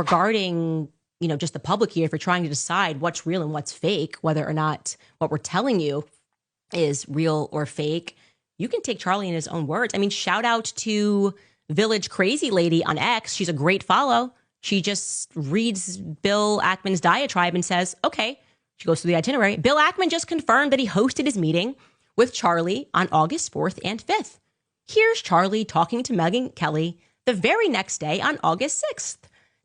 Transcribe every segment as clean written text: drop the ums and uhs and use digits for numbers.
regarding, just the public here, if you're trying to decide what's real and what's fake, whether or not what we're telling you is real or fake, you can take Charlie in his own words. I mean, shout out to Village Crazy Lady on X. She's a great follow. She just reads Bill Ackman's diatribe and says, okay, she goes through the itinerary. Bill Ackman just confirmed that he hosted his meeting with Charlie on August 4th and 5th. Here's Charlie talking to Megyn Kelly the very next day on August 6th.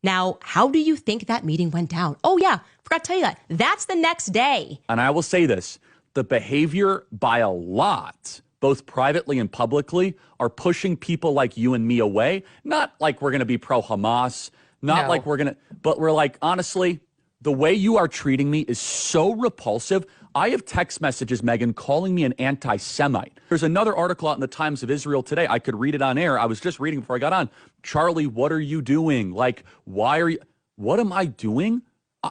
Now, how do you think that meeting went down? Oh, yeah, forgot to tell you that. That's the next day. And I will say this, the behavior by a lot, both privately and publicly, are pushing people like you and me away. Not like we're going to be pro-Hamas, not like we're going to, but we're like, honestly, the way you are treating me is so repulsive. I have text messages, Megan, calling me an anti-Semite. There's another article out in the Times of Israel today. I could read it on air. I was just reading before I got on. Charlie, what are you doing? Like, why are you, what am I doing?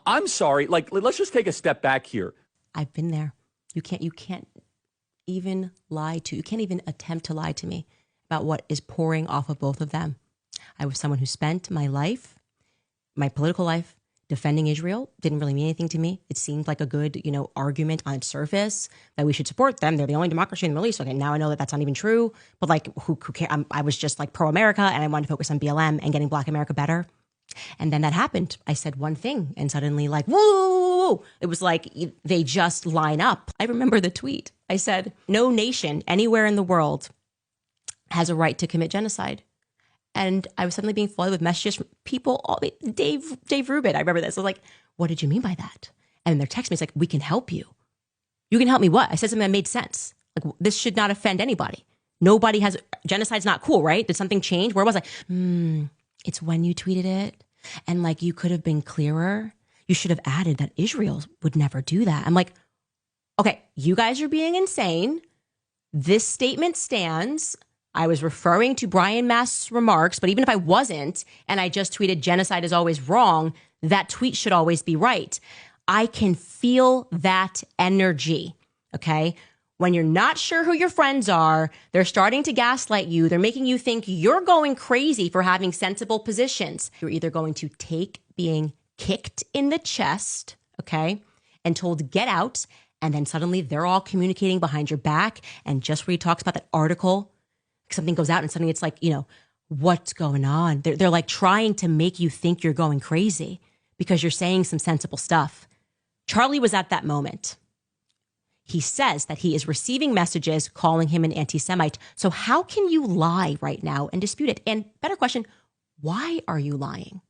I'm sorry. Like, let's just take a step back here. I've been there. You can't even lie to, you can't even attempt to lie to me about what is pouring off of both of them. I was someone who spent my life, my political life, defending Israel. Didn't really mean anything to me. It seemed like a good, argument on its surface that we should support them. They're the only democracy in the Middle East. Okay, now I know that that's not even true. But like, who cares? I was just like pro-America, and I wanted to focus on BLM and getting Black America better. And then that happened. I said one thing, and suddenly like, woo! It was like they just line up. I remember the tweet. I said, no nation anywhere in the world has a right to commit genocide. And I was suddenly being flooded with messages from people, Dave Rubin. I remember this. I was like, what did you mean by that? And their text me, it's like, we can help you. You can help me what? I said something that made sense. Like, this should not offend anybody. Nobody has, genocide's not cool, right? Did something change? Where was I? It's when you tweeted it. And like, you could have been clearer. You should have added that Israel would never do that. I'm like, okay, you guys are being insane. This statement stands. I was referring to Brian Mast's remarks, but even if I wasn't, and I just tweeted genocide is always wrong, that tweet should always be right. I can feel that energy, okay? When you're not sure who your friends are, they're starting to gaslight you. They're making you think you're going crazy for having sensible positions. You're either going to take being kicked in the chest, okay, and told get out, and then suddenly they're all communicating behind your back, and just where he talks about that article, something goes out and suddenly it's like, what's going on? They're like trying to make you think you're going crazy because you're saying some sensible stuff. Charlie was at that moment. He says that he is receiving messages calling him an anti-Semite. So how can you lie right now and dispute it? And better question, why are you lying?